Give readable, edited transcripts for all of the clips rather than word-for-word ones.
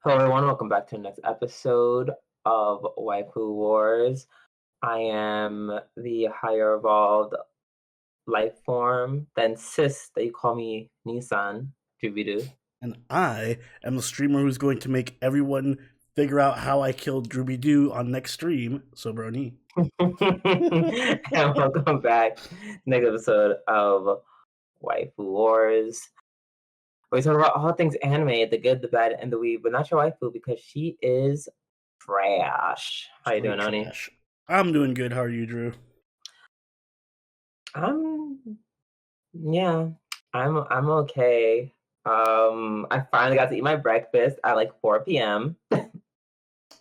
Hello, everyone. Welcome back to the next episode of Waifu Wars. I am the higher evolved life form than sis that you call me Nissan Jubidu. And I am the streamer who's going to make everyone figure out how I killed Drooby-Doo on next stream, Sobroni. And welcome back to the next episode of Waifu Wars. We talk about all things anime, the good, the bad, and the weeb, but not your waifu because she is trash. How you doing, Oni? I'm doing good. How are you, Drew? I'm okay. I finally got to eat my breakfast at like 4 p.m.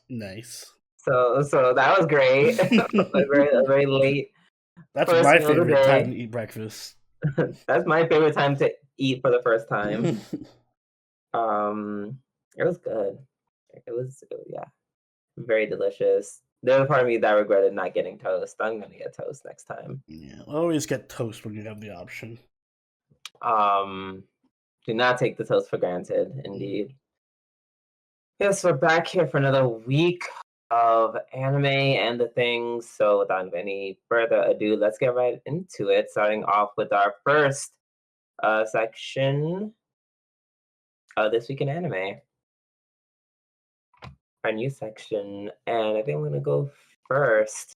Nice. So that was great. a very late. That's my favorite time to eat breakfast. That's my favorite time to eat for the first time. It was good. It was very delicious. There's a part of me that regretted not getting toast. I'm gonna get toast next time. Yeah, always get toast when you have the option. Do not take the toast for granted, indeed. Yes, we're back here for another week of anime and the things. So without any further ado, let's get right into it, starting off with our first section of This Week in Anime. Our new section, and I think I'm gonna go first.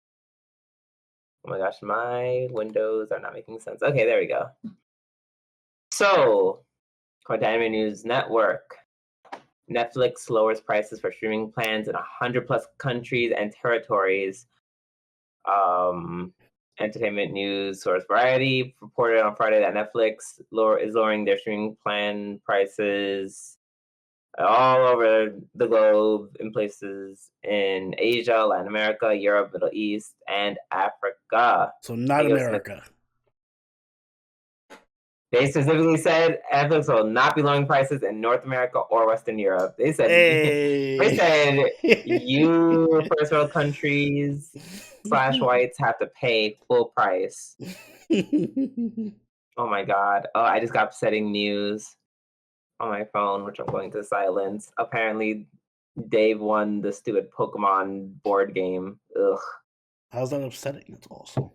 Oh my gosh, my windows are not making sense. Okay, there we go. So, according to Anime News Network, Netflix lowers prices for streaming plans in 100 plus countries and territories. Entertainment news source Variety reported on Friday that Netflix is lowering their streaming plan prices all over the globe in places in Asia, Latin America, Europe, Middle East, and Africa. So not America. They specifically said Netflix will not be lowering prices in North America or Western Europe. They said, you first world countries / whites have to pay full price. Oh my God. Oh, I just got upsetting news on my phone, which I'm going to silence. Apparently, Dave won the stupid Pokemon board game. Ugh. How's that upsetting? That's awesome.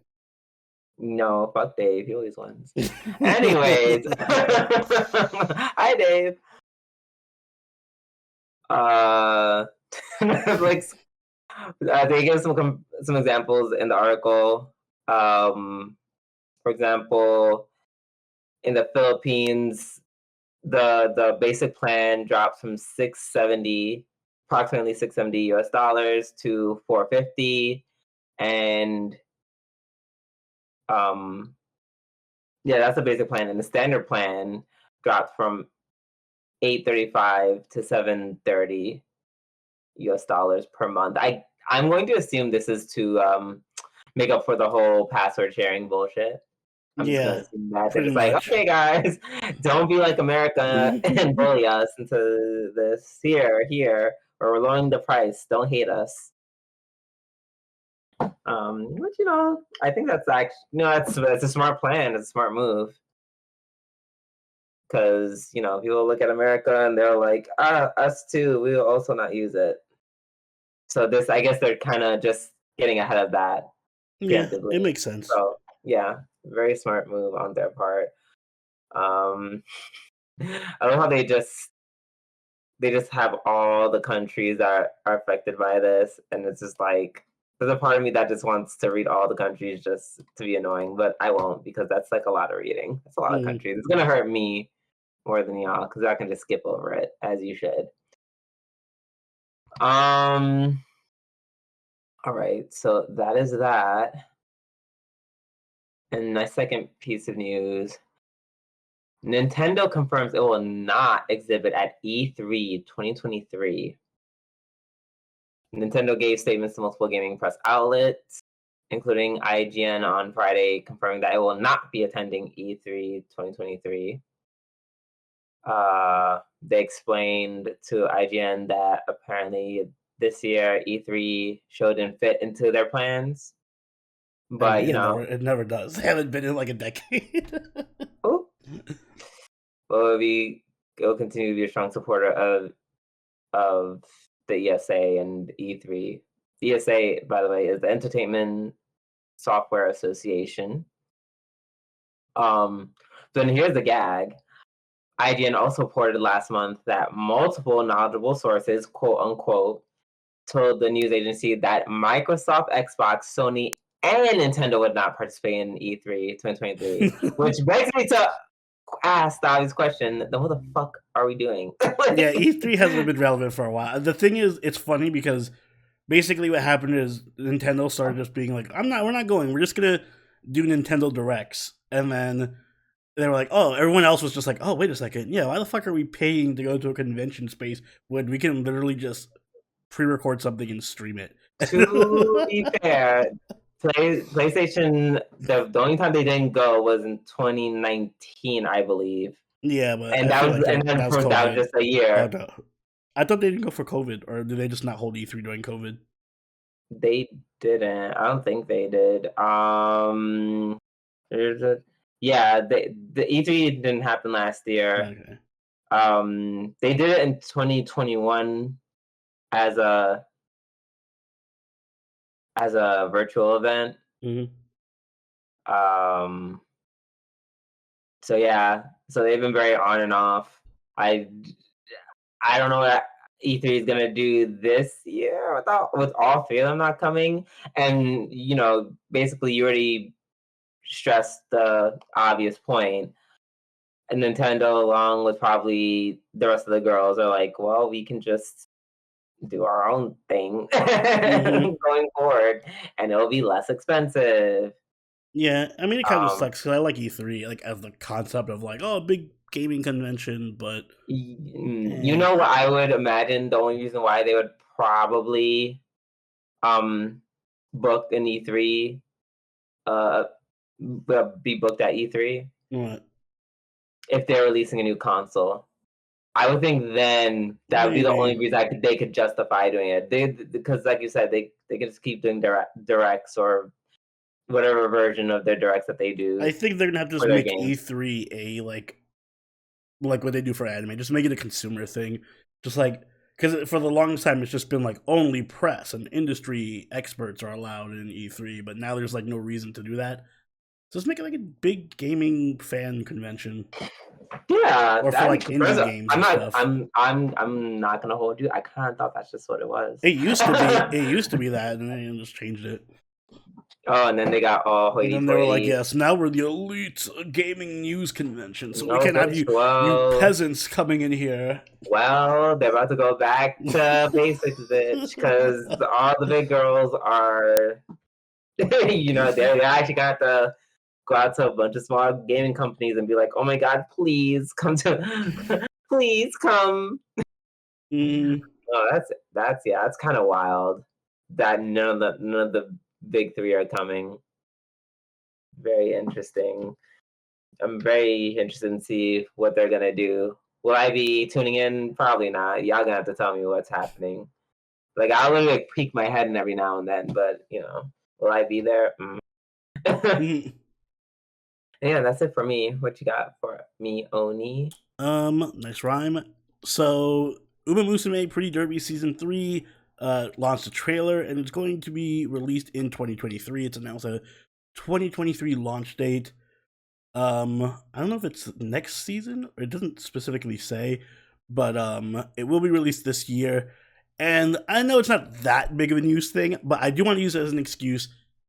No, fuck Dave. He always wins. Anyways. Hi, Dave. Netflix. They give some examples in the article. For example, in the Philippines, the basic plan dropped from approximately $670 US to $450, and that's the basic plan. And the standard plan dropped from $835 to $730 US per month. I'm going to assume this is to make up for the whole password sharing bullshit. I'm just gonna assume that they're just like, okay, guys, don't be like America and bully us into this here, or we're lowering the price. Don't hate us. Which I think that's actually that's a smart plan. It's a smart move. Because people look at America and they're like, us too. We will also not use it. So this, I guess, they're kind of just getting ahead of that. Yeah, it makes sense. So yeah, very smart move on their part. I love how they just have all the countries that are affected by this, and it's just like there's a part of me that just wants to read all the countries just to be annoying, but I won't because that's like a lot of reading. That's a lot of countries. It's gonna hurt me more than y'all because I can just skip over it as you should. All right, so that is that. And my second piece of news, Nintendo confirms it will not exhibit at E3 2023. Nintendo gave statements to multiple gaming press outlets, including IGN on Friday, confirming that it will not be attending E3 2023. They explained to IGN that apparently this year E3 show didn't fit into their plans. But it never does. They haven't been in like a decade. Well, it'll continue to be a strong supporter of of the ESA and E3. The ESA, by the way, is the Entertainment Software Association. Then here's the gag. IGN also reported last month that multiple knowledgeable sources, quote unquote, told the news agency that Microsoft, Xbox, Sony, and Nintendo would not participate in E3 2023, which begs me to ask the obvious question: then what the fuck are we doing? Yeah, E3 hasn't been relevant for a while. The thing is, it's funny because basically what happened is Nintendo started just being like, we're not going. We're just gonna do Nintendo Directs, and then they were like, oh, everyone else was just like, oh, wait a second, yeah, why the fuck are we paying to go to a convention space when we can literally just pre-record something and stream it? To be fair, PlayStation, the only time they didn't go was in 2019, I believe. Yeah, but and that was just a year. Oh, no. I thought they didn't go for COVID, or did they just not hold E3 during COVID? They didn't. I don't think they did. Yeah, the E3 didn't happen last year. Okay. They did it in 2021 as a virtual event. Mm-hmm. So yeah, so they've been very on and off. I don't know what E3 is gonna do this year with all three of them not coming. And basically you already stressed the obvious point. And Nintendo, along with probably the rest of the girls, are like, well, we can just do our own thing going forward, and it'll be less expensive. Yeah, I mean, it kind of sucks because I like E3, like as the concept of like, oh, big gaming convention, but you know what I would imagine the only reason why they would probably book an E3, be booked at E3. What? If they're releasing a new console. I would think then that would be the only reason they could justify doing it. Because like you said, they could just keep doing directs or whatever version of their directs that they do. I think they're gonna have to just make E3 a like what they do for anime. Just make it a consumer thing. Just like, because for the longest time it's just been like only press and industry experts are allowed in E3, but now there's like no reason to do that. So let's make it like a big gaming fan convention. Yeah, or for like indie games. I'm not gonna hold you. I kind of thought that's just what it was. It used to be. It used to be that, and they just changed it. Oh, and then they got all hoity-toity. And then they were like, yes, now we're the elite gaming news convention, so we can't have you peasants coming in here. Well, they're about to go back to basics, bitch, because all the big girls are, they actually got to go out to a bunch of small gaming companies and be like, oh my god, please come. Please come. Oh, that's kind of wild that none of the big three are coming. Very interesting. I'm very interested in see what they're gonna do. Will I be tuning in? Probably not. Y'all gonna have to tell me what's happening. Like, I'll literally peek my head in every now and then, but will I be there? Yeah, that's it for me. What you got for me, Oni? Nice rhyme. So, Uma Musume Pretty Derby Season 3 launched a trailer, and it's going to be released in 2023. It's announced a 2023 launch date. I don't know if it's next season, or it doesn't specifically say, but it will be released this year. And I know it's not that big of a news thing, but I do want to use it as an excuse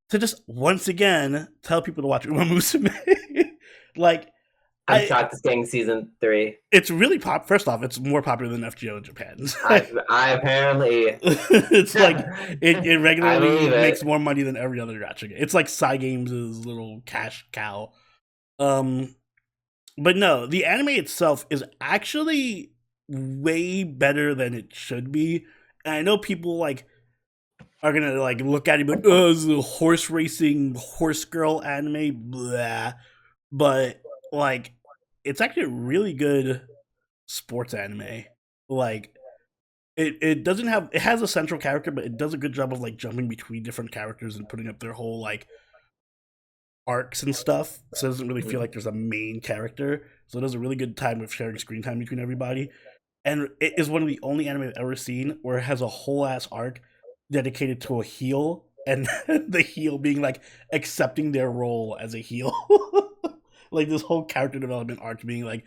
to just once again tell people to watch Uma Musume. Like, I'm shocked it's getting season 3. It's really First off, it's more popular than FGO in Japan. I apparently. It's like it regularly makes more money than every other gacha game. It's like Cygames' little cash cow. But no, the anime itself is actually way better than it should be. And I know people are gonna look at it like, oh, this is a horse racing horse girl anime, blah. But it's actually a really good sports anime. It doesn't have, it has a central character, but it does a good job of jumping between different characters and putting up their whole arcs and stuff. So it doesn't really feel like there's a main character. So it does a really good time with sharing screen time between everybody. And it is one of the only anime I've ever seen where it has a whole ass arc dedicated to a heel, and the heel being like accepting their role as a heel. Like this whole character development arc being like,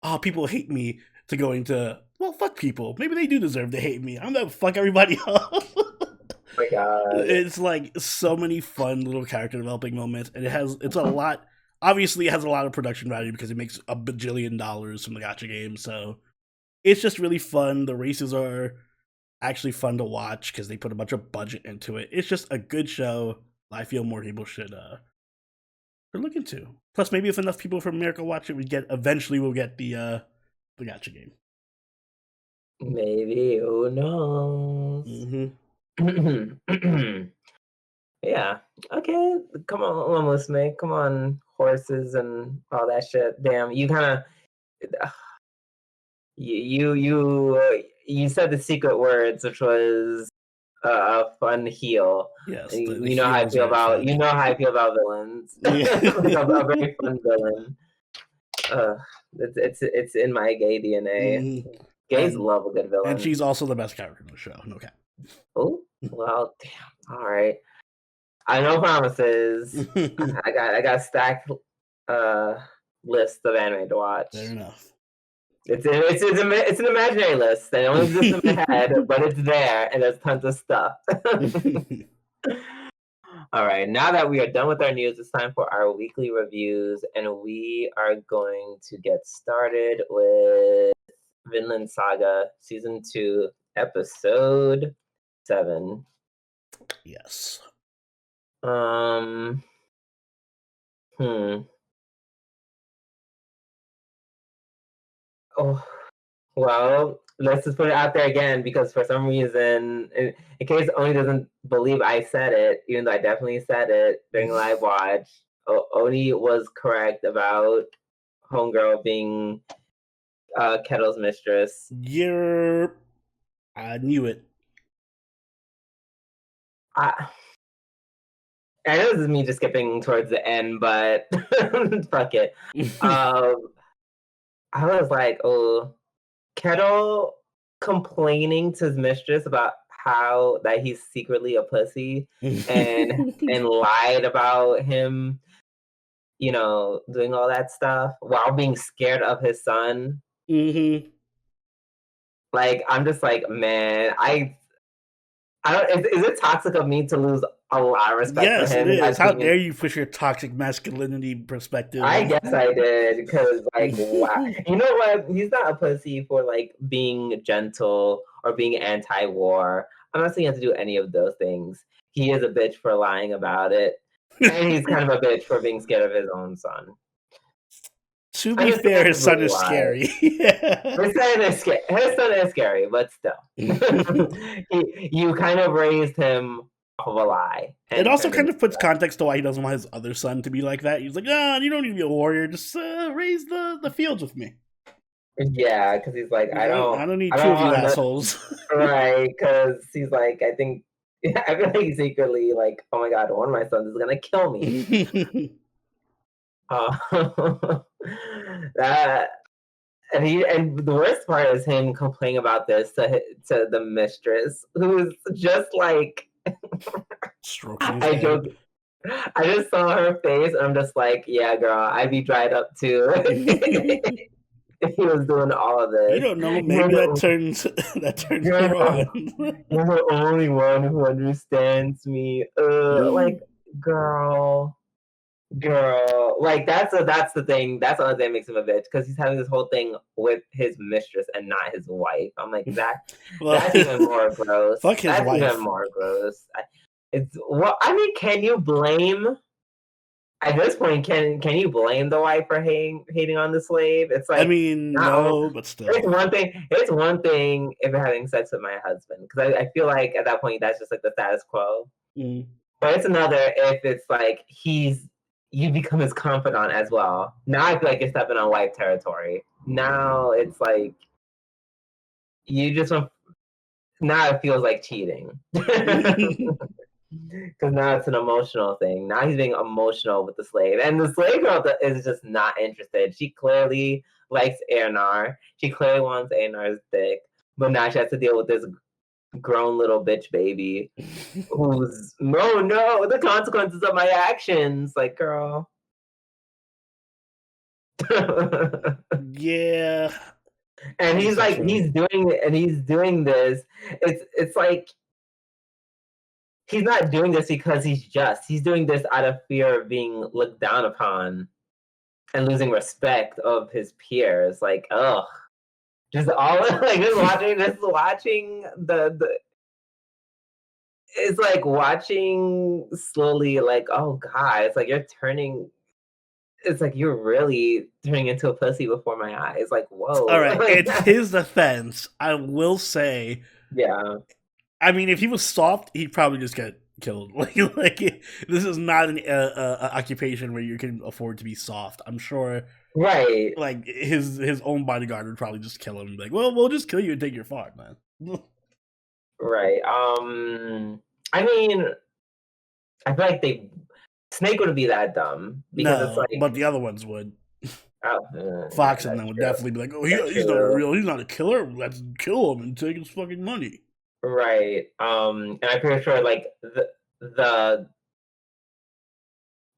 oh, people hate me, to going to, well, fuck people. Maybe they do deserve to hate me. I'm gonna fuck everybody up. Oh my god. It's like so many fun little character developing moments, and it's a lot. Obviously, it has a lot of production value because it makes a bajillion dollars from the gacha game. So it's just really fun. The races are actually fun to watch because they put a bunch of budget into it. It's just a good show. I feel more people should look into. Plus, maybe if enough people from America watch it, eventually we'll get the gacha game. Maybe, who knows? Yeah. Okay. Come on, Musume. Come on, horses and all that shit. Damn, you kind of you said the secret words, which was a fun heel. Yes, you know how I feel about fun. You know how I feel about villains. Yeah. Like a very fun villain. It's in my gay DNA. Gays love a good villain, and she's also the best character in the show. No cap. Oh well, damn. All right. I know promises. I got a stacked list of anime to watch. Fair enough. It's an imaginary list. It only exists in my head, but it's there, and there's tons of stuff. All right, now that we are done with our news, it's time for our weekly reviews, and we are going to get started with Vinland Saga Season 2, Episode 7. Yes. Oh, well, let's just put it out there again, because for some reason, in case Oni doesn't believe I said it, even though I definitely said it during live watch, Oni was correct about Homegirl being Kettle's mistress. Yeah, I knew it. I know this is me just skipping towards the end, but fuck it. I was like, oh, Kettle complaining to his mistress about how that he's secretly a pussy and lied about him, doing all that stuff while being scared of his son. Mm-hmm. Like, I'm just like, man, I don't. Is it toxic of me to lose a lot of respect for him? Yes, it is. How dare you push your toxic masculinity perspective? I guess I did, because, like, wow. You know what? He's not a pussy for, like, being gentle or being anti-war. I'm not saying you have to do any of those things. He is a bitch for lying about it. And he's kind of a bitch for being scared of his own son. To be fair, his son is scary. His son is scary, but still. You kind of raised him off of a lie. It also kind of puts context to why he doesn't want his other son to be like that. He's like, you don't need to be a warrior. Just raise the fields with me. Yeah, because he's like, I don't need two of you assholes. Right, because he's like, I feel like he's secretly like, oh my god, one of my sons is going to kill me. And the worst part is him complaining about this to the mistress, who's just like, I just saw her face, and I'm just like, yeah, girl, I'd be dried up too. If he was doing all of this. You don't know, maybe that turns her on. You're the only one who understands me. Like, girl, like that's the thing. That's the other thing that makes him a bitch, because he's having this whole thing with his mistress and not his wife. I'm like, that's even more gross. Fuck his wife. That's even more gross. Can you blame? At this point, can you blame the wife for hating on the slave? It's like, no, but still, it's one thing. It's one thing if you're having sex with my husband, because I feel like at that point that's just like the status quo. But it's another if it's like you become his confidant as well. Now I feel like you're stepping on wife territory. Now it's like now it feels like cheating. Because now it's an emotional thing. Now he's being emotional with the slave. And the slave girl is just not interested. She clearly likes A&R. She clearly wants A&R's dick, but now she has to deal with this grown little bitch baby who's no, the consequences of my actions. Like, girl. Yeah. And he's like, he's doing this. It's like he's not doing this because he's just. He's doing this out of fear of being looked down upon and losing respect of his peers. Like, ugh. Just all like just watching the it's like watching slowly, like, oh god, it's like you're really turning into a pussy before my eyes. Like, whoa. All right, like, it's his defense. I will say, yeah. I mean, if he was soft, he'd probably just get killed. Like this is not an occupation where you can afford to be soft. I'm sure. Right. Like his own bodyguard would probably just kill him and be like, well, we'll just kill you and take your fart, man. Right. I mean, I feel like Snake wouldn't be that dumb because it's like, but the other ones would. Fox and them would definitely be like, oh, he's not a killer. Let's kill him and take his fucking money. Right. And I'm pretty sure like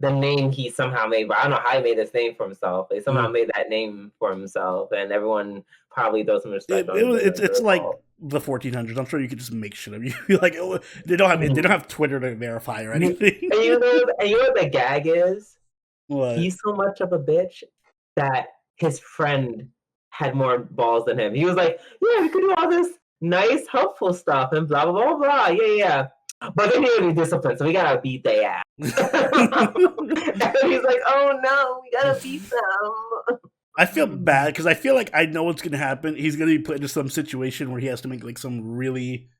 the name he somehow made, but I don't know how he made this name for himself. He somehow made that name for himself, and everyone probably those some respect. It's like the 1400s. I'm sure you could just make shit up. You like they don't have Twitter to verify or anything. And you know what the gag is? What? He's so much of a bitch that his friend had more balls than him. He was like, yeah, we could do all this nice, helpful stuff and blah, blah, blah, blah. Yeah. But then he would be disciplined, so we gotta beat their ass. And he's like, oh no, we gotta beat them. I feel bad because I feel like I know what's gonna happen. He's gonna be put into some situation where he has to make like some really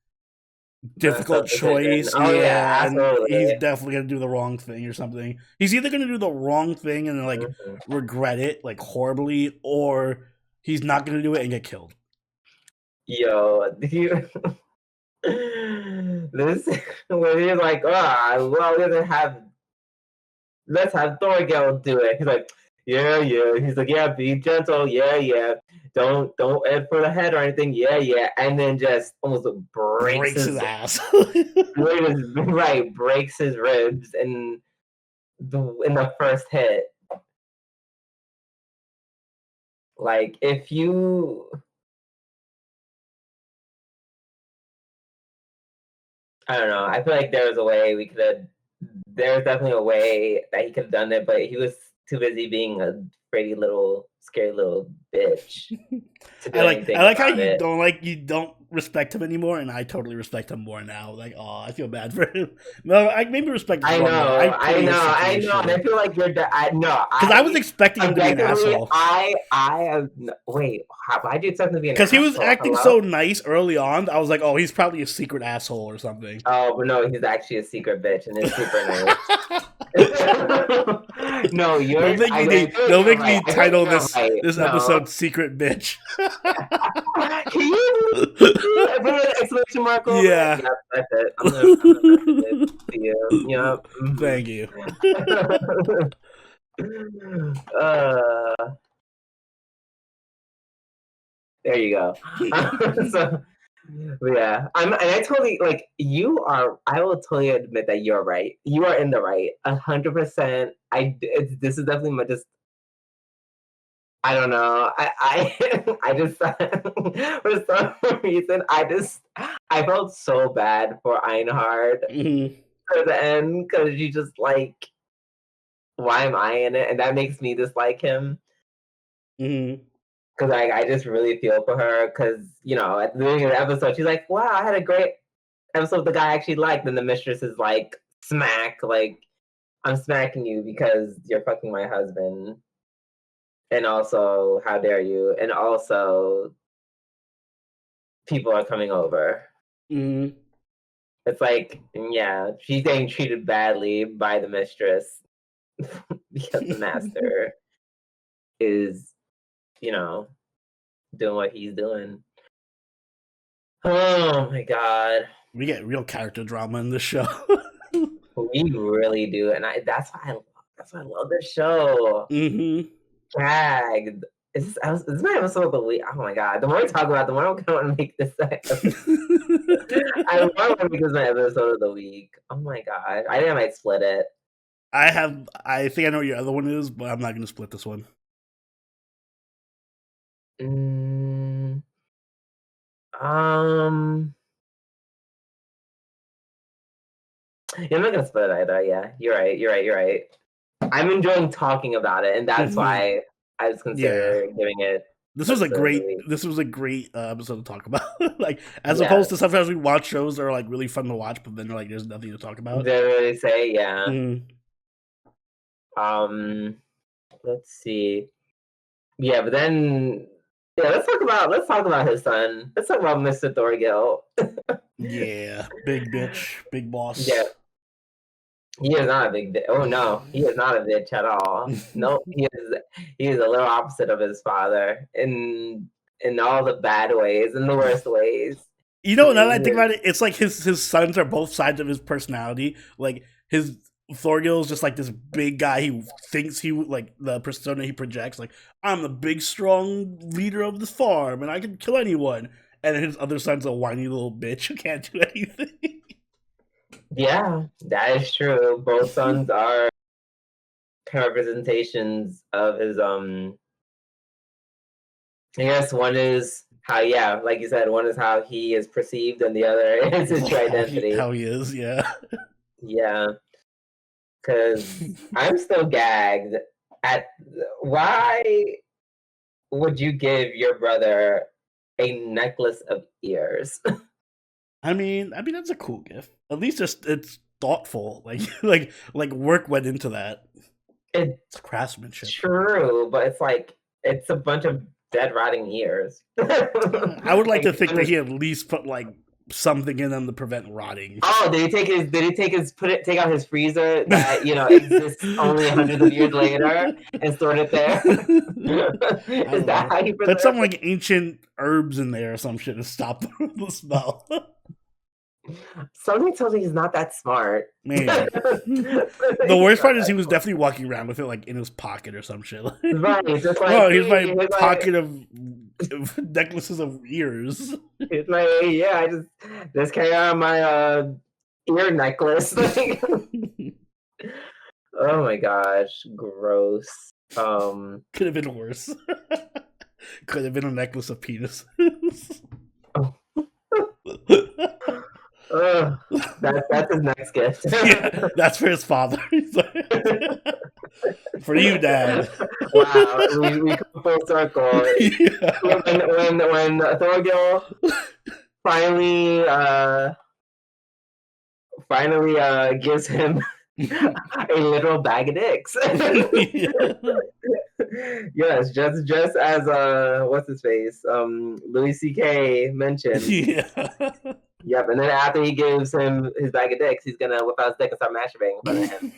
difficult choice. Oh yeah, absolutely. And he's definitely gonna do the wrong thing or something. He's either gonna do the wrong thing and like regret it like horribly, or he's not gonna do it and get killed. Yo, this when he's like, well, let's have Thorgil do it. He's like, yeah. He's like, yeah, be gentle, yeah. Don't aim for the head or anything, yeah. And then just almost breaks his ass. Breaks his ribs in the first hit. Like, if you I don't know. I feel like there's definitely a way that he could have done it, but he was too busy being a pretty little, scary little bitch. I like how you don't respect him anymore, and I totally respect him more now. Like, oh, I feel bad for him. No, I maybe respect him. I know, and I feel like you're. Because I was expecting him to be an asshole. Wait, why do you expect him to be an asshole? Because he was acting so nice early on. I was like, oh, he's probably a secret asshole or something. Oh, but no, he's actually a secret bitch, and it's super nice. No, They'll make me title this episode "Secret Bitch." Can you put an exclamation mark over? Yeah. Yep, that's it. I'm gonna to you. Yep. Thank you. There you go. So, yeah, I totally like you are. I will totally admit that you're right. You are in the right, 100%. This is definitely just. I don't know. I just for some reason I felt so bad for Einhard at the end because you just like, why am I in it? And that makes me dislike him. Because I just really feel for her because, you know, at the beginning of the episode, she's like, wow, I had a great episode the guy I actually liked. And the mistress is like, smack, like, I'm smacking you because you're fucking my husband. And also, how dare you? And also, people are coming over. It's like, yeah, she's getting treated badly by the mistress because the master is, you know, doing what he's doing. Oh my god. We get real character drama in this show. We really do. And that's why I love this show. Dragged. This is my episode of the week. Oh my god! The more I talk about it, the more I kind of want to make this. I want to make this my episode of the week. Oh my god! I think I might split it. I think I know what your other one is, but I'm not going to split this one. Yeah, I'm not gonna split it either. Yeah, you're right. I'm enjoying talking about it, and that's why I was considering giving it. This was a great episode to talk about. Like, as opposed to sometimes we watch shows that are like really fun to watch, but then like there's nothing to talk about. They really say, yeah. Let's see. Yeah, but then let's talk about his son. Let's talk about Mr. Thorgil. Yeah, big bitch, big boss. Yeah. He is not a big bitch. Oh no, he is not a bitch at all. No, he is a little opposite of his father in all the bad ways, in the worst ways. You know, now that I think about it, it's like his sons are both sides of his personality. Like his Thorgil is just like this big guy. He thinks like the persona he projects. Like, I'm the big, strong leader of this farm, and I can kill anyone. And his other son's a whiny little bitch who can't do anything. Yeah, that is true. Both sons are kind of representations of his I guess one is how, yeah, like you said, one is how he is perceived, and the other is his true identity. How he is, yeah. Yeah. Because I'm still gagged at why would you give your brother a necklace of ears? I mean that's a cool gift. At least it's thoughtful. Like work went into that. It's craftsmanship. True, but it's like it's a bunch of dead rotting ears. I would like to think that he at least put like something in them to prevent rotting. Oh, did he take out his freezer that exists only hundreds of years later and stored it there? Is that how he put some like ancient herbs in there or some shit to stop the smell? Something tells me he's not that smart. Maybe. The worst part is he was definitely walking around with it like in his pocket or some shit. Right, just like here's my pocket of necklaces of ears. It's like, yeah, I just carry on my ear necklace. Oh my gosh, gross. Could have been worse. Could have been a necklace of penises. That's his next gift. Yeah, that's for his father. For you, Dad. Wow, we come full circle. Yeah. When Thorgil finally gives him a literal bag of dicks. Yes, just as what's his face? Louis C.K. mentioned. Yeah. Yep, and then after he gives him his bag of dicks, he's gonna whip out his dick and start masturbating in front of him.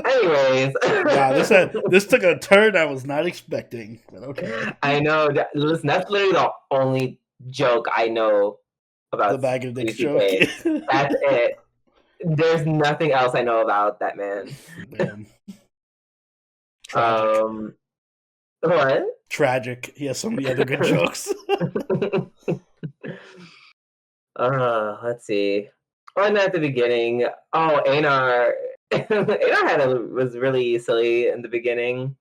Anyways. Wow, this took a turn I was not expecting. But okay. I know. Listen, that's literally the only joke I know about the bag of dicks joke. That's it. There's nothing else I know about that man. Damn. What? Tragic. He has so many other good jokes. Let's see. And at the beginning, Einar was really silly in the beginning.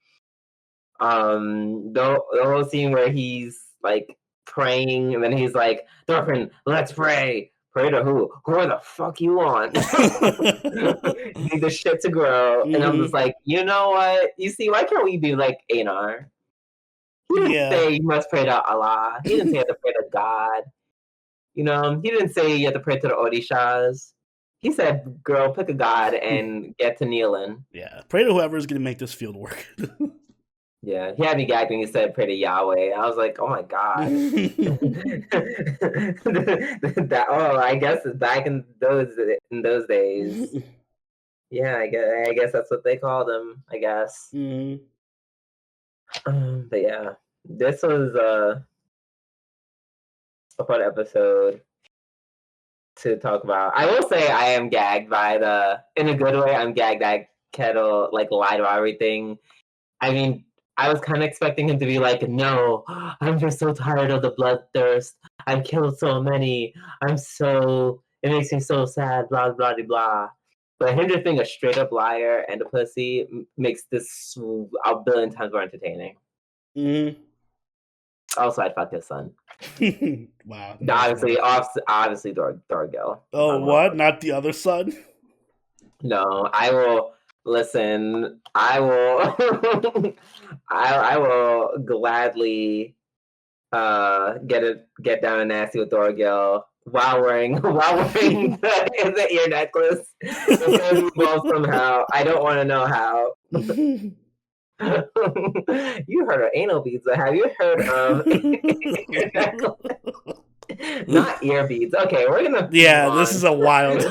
The whole scene where he's like praying, and then he's like, "Thorfinn, let's pray." Pray to who? Who the fuck you want? Need the shit to grow. Mm-hmm. And I'm just like, you know what? You see, why can't we be like Einar? He didn't say you must pray to Allah. He didn't say you have to pray to God. He didn't say you have to pray to the Orishas. He said, girl, pick a god and get to kneeling. Yeah, pray to whoever is going to make this field work. Yeah, he had me gagged when he said pray to Yahweh. I was like, oh my god. I guess back in those days. Yeah, I guess that's what they called him, I guess. Mm-hmm. But yeah, this was a fun episode to talk about. I will say I am gagged by in a good way, I'm gagged that Kettle lied about everything. I mean, I was kind of expecting him to be like, no, I'm just so tired of the bloodthirst. I've killed so many. It makes me so sad, blah, blah, blah, blah. But him just being a straight up liar and a pussy makes this a billion times more entertaining. Mm-hmm. Also, I'd fuck his son. Wow. Obviously, Dorgil. Oh, what? Not the other son? No, I will. Listen, I will. I will gladly get down and nasty with Dorgil while wearing the ear necklace. Involved somehow. I don't want to know how. You heard of anal beads, but have you heard of ear necklace? Not ear beads. Okay, we're gonna. Yeah, this is a wild.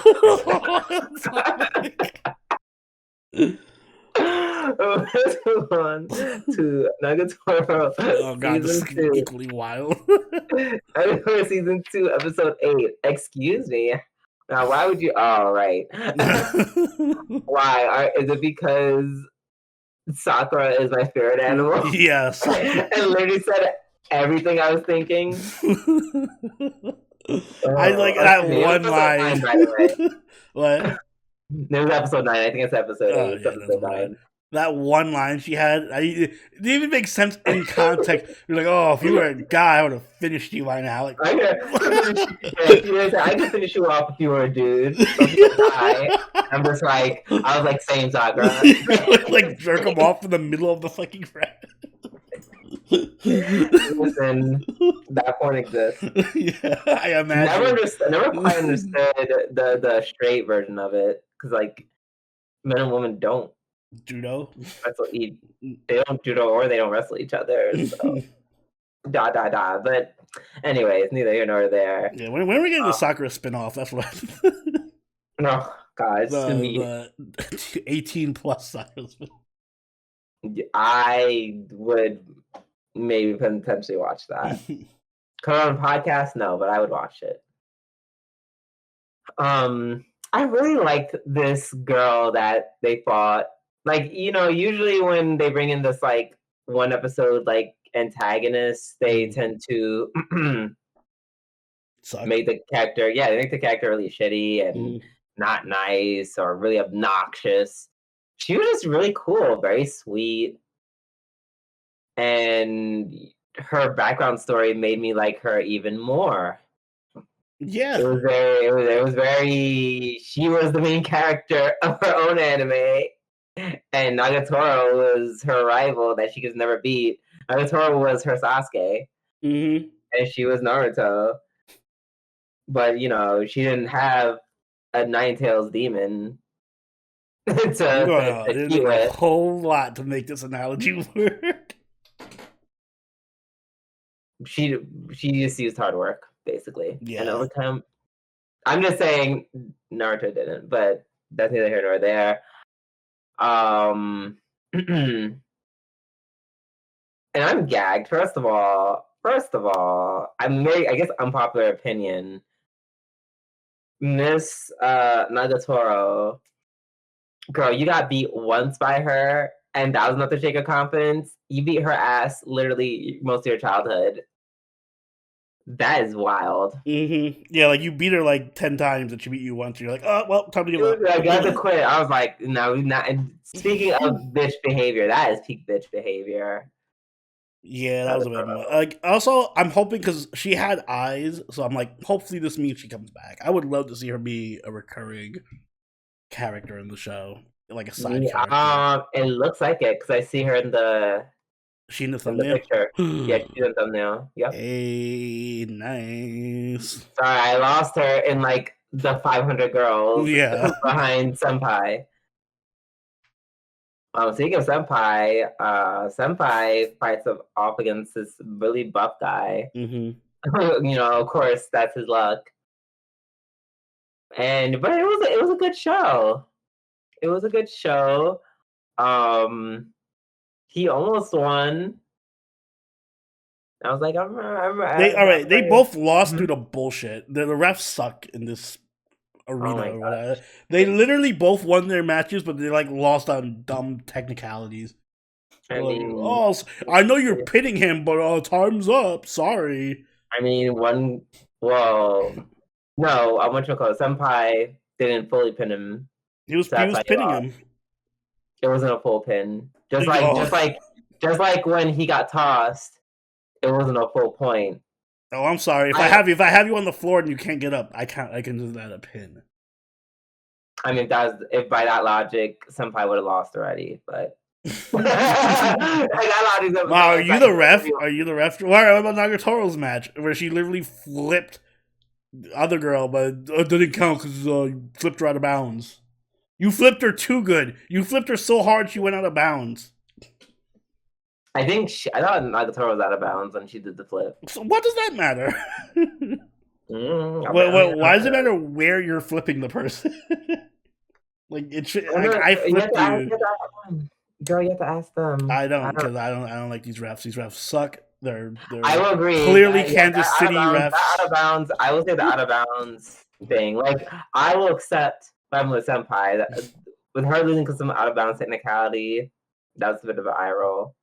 Let's move on to Nagatoro. Oh god, this is equally wild. Nagatoro season 2, episode 8. Excuse me. Now, why would you? Oh, right. Why? Is it because Sakura is my spirit animal? Yes. And literally said everything I was thinking. I like that one line. By the way. What? It was episode 9. I think it's episode 8. Yeah, episode 9. That one line she had, it didn't even make sense in context. You're like, oh, if you were a guy, I would have finished you by now. Like, I could finish you off if you were a dude. If you're a guy, I'm just like, I was like, same Sakura. like jerk him off in the middle of the fucking rap. Listen, that porn exists. Yeah, I imagine. Never quite understood the straight version of it, because like men and women don't judo. They don't judo or they don't wrestle each other. So But anyways, neither here nor there. Yeah, when are we getting the Sakura spinoff? That's what. No, God, the 18 plus Sakura spinoff. I would maybe potentially watch that. Come on podcast? No, but I would watch it. I really liked this girl that they fought. Like, usually when they bring in this like one episode like antagonist, they tend to make the character really shitty and not nice or really obnoxious. She was just really cool, very sweet. And her background story made me like her even more. Yeah. It was very she was the main character of her own anime. And Nagatoro was her rival that she could never beat. Nagatoro was her Sasuke. Mm-hmm. And she was Naruto. But, she didn't have a Nine-Tails demon to do a whole lot to make this analogy work. She just used hard work, basically. Yeah. And over time, I'm just saying Naruto didn't, but that's neither here nor there. And I'm gagged. First of all, I guess unpopular opinion. Miss Nagatoro, girl, you got beat once by her, and that was enough to shake her confidence. You beat her ass literally most of your childhood. That is wild. Mm-hmm. Yeah, like you beat her like 10 times and she beat you once. You're like, oh, well, time to give up. I got to quit. I was like, no, not. And speaking of bitch behavior, that is peak bitch behavior. Yeah, that was a bit much. Like, also, I'm hoping because she had eyes, so I'm like, hopefully this means she comes back. I would love to see her be a recurring character in the show, like a side character. It looks like it because I see her in the. She in the thumbnail? Picture. Yeah, she's in the thumbnail. Yep. Hey, nice. Sorry, I lost her in like the 500 girls. Yeah. Behind Senpai. Speaking of Senpai, Senpai fights off against this really buff guy. Mm-hmm. Of course, that's his luck. But it was a good show. It was a good show. He almost won. I was like, They both lost due to bullshit. The refs suck in this arena or whatever. They literally both won their matches, but they like lost on dumb technicalities. I mean, I know you're pinning him, but time's up. Sorry. I mean, well, no, Senpai didn't fully pin him. He was pinning him. It wasn't a full pin. Just like when he got tossed, it wasn't a full point. Oh, I'm sorry. If I have you on the floor and you can't get up, I can do that a pin. I mean, if by that logic, Senpai would have lost already, but. Wow, are you the ref? Are you the ref? What about Nagatoro's match where she literally flipped the other girl, but it didn't count because you flipped her out of bounds. You flipped her too good. You flipped her so hard she went out of bounds. I thought Nagatoro was out of bounds when she did the flip. So what does that matter? Why does it matter where you're flipping the person? Like it should. I flipped you. Girl, you have to ask them. I don't because I don't like these refs. These refs suck. They're I will agree. Clearly, Kansas City refs. Out of bounds. I will say the out of bounds thing. Like I will accept if I'm with Senpai that with her losing because of some out of bounds technicality, that was a bit of an eye roll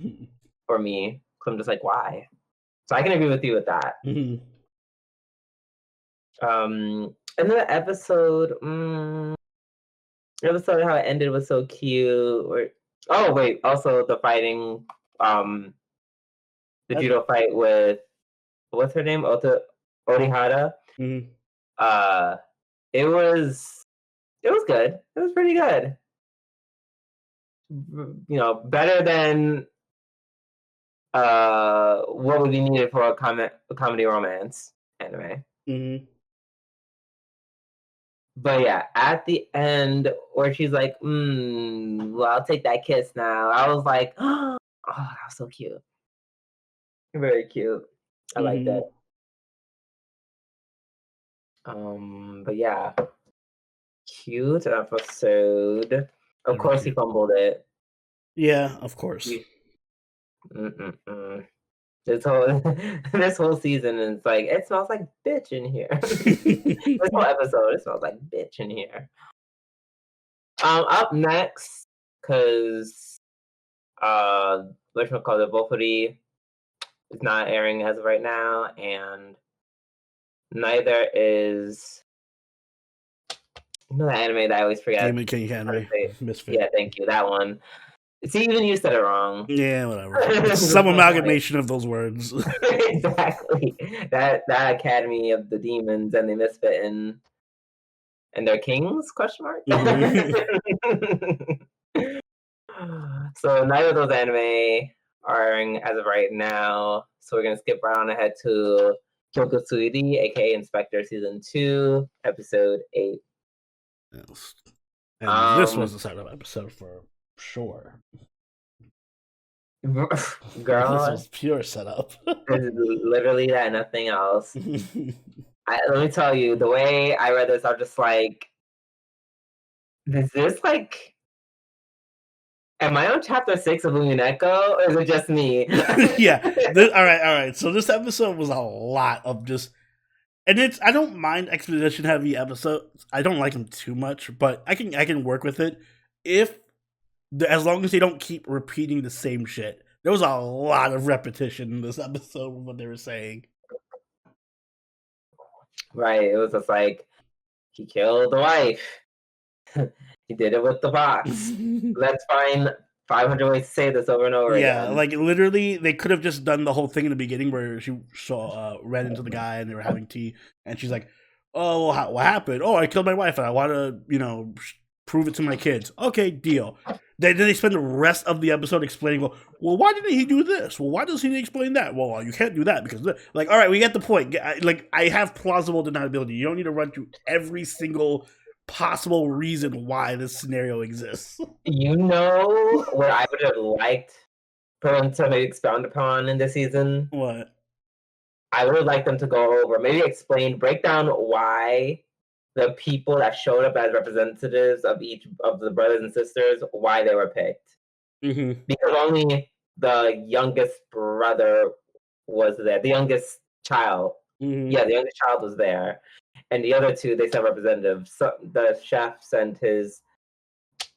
for me. Cause I'm just like, why? So I can agree with you with that. Mm-hmm. And then the episode, how it ended was so cute. Oh wait, also the fighting, the judo fight with what's her name, Orihara. Mm-hmm. It was good. It was pretty good. Better than what would be needed for a comedy romance anime. Mm-hmm. But yeah, at the end where she's like, well, I'll take that kiss now. I was like, oh, that was so cute. Very cute. I like that. But yeah. Cute episode. Of course he fumbled it. Yeah, of course. This whole season is like it smells like bitch in here. This whole episode it smells like bitch in here. Up next, because which one called it Bofuri is not airing as of right now, and neither is the anime that I always forget. Demon King Henry. Misfit. Yeah, thank you. That one. See, even you said it wrong. Yeah, whatever. Some amalgamation of those words. Exactly. That Academy of the Demons and the Misfit and their kings? Question mark. So neither of those anime are airing as of right now. So we're gonna skip right on ahead to Kyokou Suiri, aka Inspector Season 2, Episode 8. Yes. And this was the setup episode for sure. Girl, this was pure setup. Literally that and nothing else. Let me tell you, the way I read this, I'm just like, is this like, am I on chapter 6 of Lumineko, or is it just me? Yeah. All right. So this episode was a lot of just, and I don't mind exposition heavy episodes. I don't like them too much, but I can work with it as long as they don't keep repeating the same shit. There was a lot of repetition in this episode of what they were saying. Right. It was just like, he killed the wife. He did it with the box. Let's find 500 ways to say this over and over again. Yeah, like literally, they could have just done the whole thing in the beginning where she ran into the guy and they were having tea, and she's like, "Oh, what happened? Oh, I killed my wife and I want to, prove it to my kids." Okay, deal. Then they spend the rest of the episode explaining, well, why didn't he do this? Well, why does he explain that? Well, you can't do that because, all right, we get the point. Like, I have plausible deniability. You don't need to run through every single possible reason why this scenario exists. You know what I would have liked for them to maybe expound upon in this season? What? I would have liked them to go over, maybe break down why the people that showed up as representatives of each of the brothers and sisters, why they were picked. Mm-hmm. Because only the youngest brother was there. The youngest child. Mm-hmm. Yeah, the youngest child was there. And the other two, they sent representatives. So the chef sent his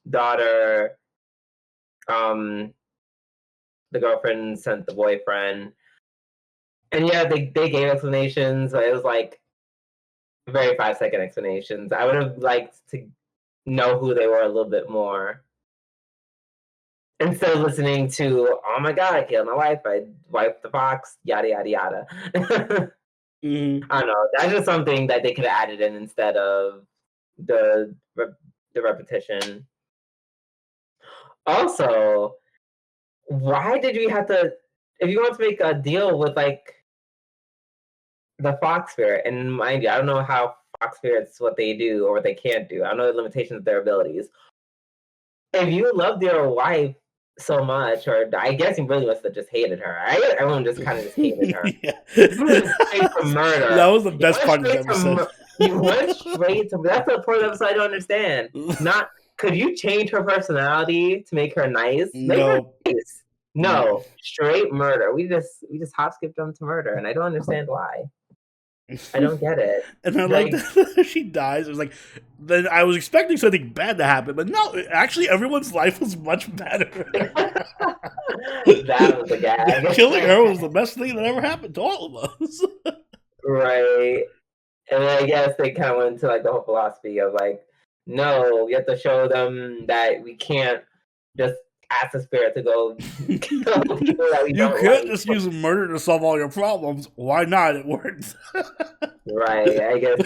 daughter, the girlfriend sent the boyfriend. And yeah, they gave explanations, but it was like very 5-second explanations. I would have liked to know who they were a little bit more. Instead of listening to, oh my god, I killed my wife, I wiped the fox, yada yada yada. Mm-hmm. I don't know. That's just something that they could have added in instead of the repetition. Also, why did we have to? If you want to make a deal with like the fox spirit, and mind you, I don't know how fox spirits what they do or what they can't do. I don't know the limitations of their abilities. If you loved your wife so much, or I guess you really must have just hated her. I guess everyone just kind of just hated her. You went straight to murder. That was the best part of the episode. You went straight to that's the part of the episode I don't understand. Not could you change her personality to make her nice? Make her nice. No, straight murder. We just hop skipped them to murder, and I don't understand why. I don't get it. And I like that she dies. It was like, then I was expecting something bad to happen, but no, actually, everyone's life was much better. That was a gag. Killing her was the best thing that ever happened to all of us. Right. And then I guess they kind of went into like the whole philosophy of like, no, we have to show them that we can't just ask the spirit to go kill people that we don't can't like. just use murder to solve all your problems. Why not? It works. Right. I guess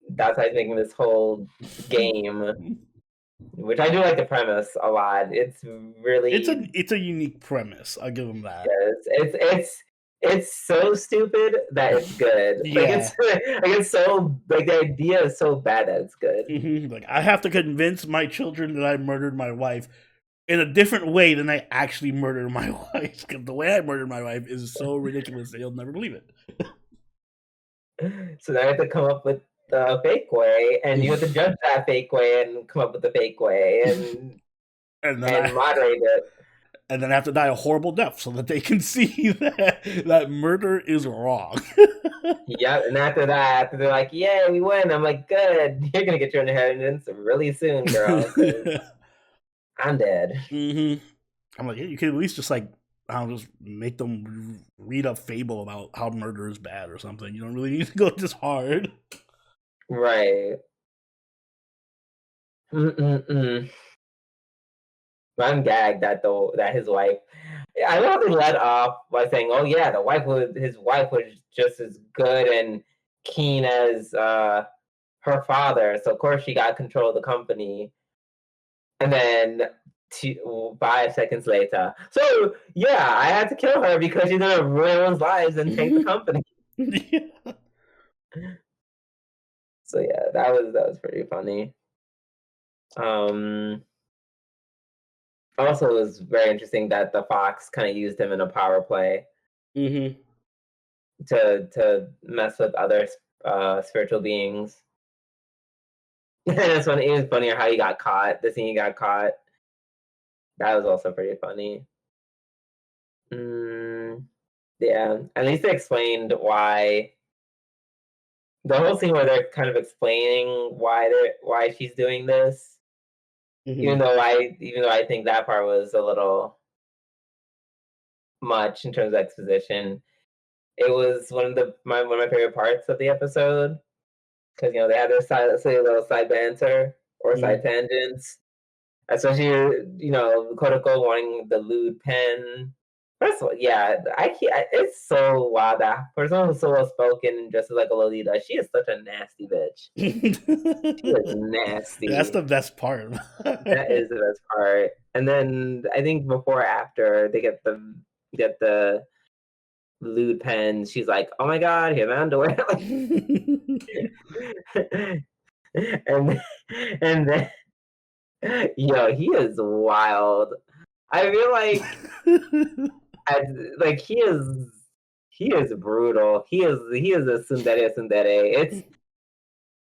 that's why he's making this whole game, which I do like the premise a lot. It's really it's a unique premise. I'll give him that. Yes, it's so stupid that it's good. Yeah. It's so like the idea is so bad that it's good. Mm-hmm. Like I have to convince my children that I murdered my wife in a different way than I actually murdered my wife. Because the way I murdered my wife is so ridiculous that you'll never believe it. So now I have to come up with the fake way, and you have to judge that fake way and come up with the fake way and moderate it. And then I have to die a horrible death so that they can see that murder is wrong. Yeah, and after that, they're like, "Yay, we win!" I'm like, "Good, you're gonna get your inheritance really soon, girl. I'm dead." Mm-hmm. I'm like, yeah, you could at least just like, I don't know, just make them read a fable about how murder is bad or something. You don't really need to go this hard, right? I'm gagged that his wife. I love they let off by saying, "Oh yeah, his wife was just as good and keen as her father, so of course she got control of the company." And then 5 seconds later, so yeah, I had to kill her because she's gonna ruin everyone's lives and take the company. Yeah. So yeah, that was pretty funny. Also, it was very interesting that the fox kind of used him in a power play Mm-hmm. to mess with other spiritual beings. And it's funny. It was funnier how he got caught. The scene he got caught. That was also pretty funny. Yeah, at least they explained why. The whole scene where they're kind of explaining why she's doing this. Mm-hmm. Even though I think that part was a little much in terms of exposition, it was one of my favorite parts of the episode because they had their little side banter or side tangents, especially Kodako wanting the lewd pen. First of all, yeah, it's so wild that for someone who's so well spoken and dresses like a Lolita, she is such a nasty bitch. She is nasty. That's the best part. That is the best part. And then I think before or after they get the lewd pen, she's like, "Oh my god, here's my underwear." and then yo, he is wild. I feel like he is brutal. He is a tsundere.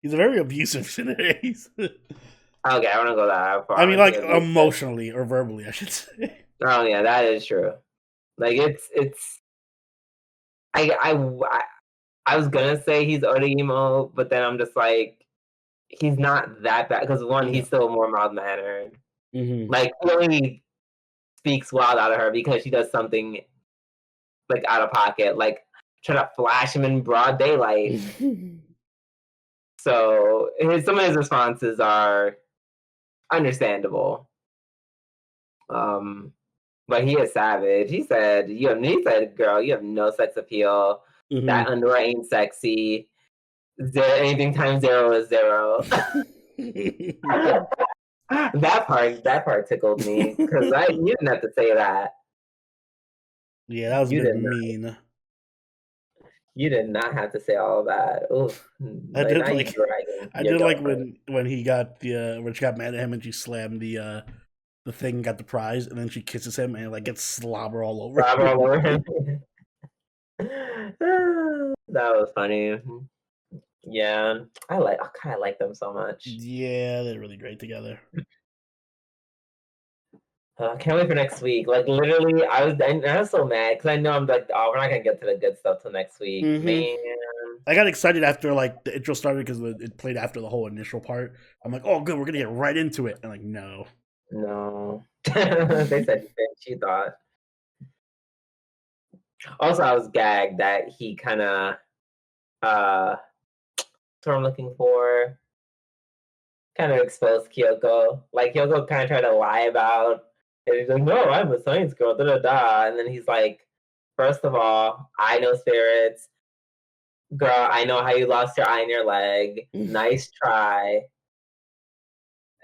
He's a very abusive tsundere. Okay, I want to go that far. I mean, like emotionally or verbally, I should say. Oh yeah, that is true. Like it's. I was gonna say he's Orimo, but then I'm just like, he's not that bad because he's still more mild mannered. Mm-hmm. Like he only speaks wild out of her because she does something like out of pocket, like try to flash him in broad daylight. So some of his responses are understandable. But he is savage. He said, girl, you have no sex appeal. That underwear ain't sexy. Anything times 0 is 0. that part tickled me because you didn't have to say that. Yeah, that was a bit mean. You did not have to say all that. Oof. I did like when he got when she got mad at him and she slammed the thing, got the prize, and then she kisses him and like gets slobber all over him. That was funny. Yeah, I kind of like them so much. Yeah, they're really great together. Can't wait for next week. Like literally, I was so mad because I know I'm like, oh, we're not gonna get to the good stuff till next week, man. I got excited after like the intro started because it played after the whole initial part. I'm like, oh, good, we're gonna get right into it. And like, no. They said she thought. Also, I was gagged that he kind of, what I'm looking for, kind of exposed Kyoko. Like Kyoko kind of tried to lie about. And he's like, no, I'm a science girl, da da da. And then he's like, first of all, I know spirits. Girl, I know how you lost your eye in your leg. Nice try.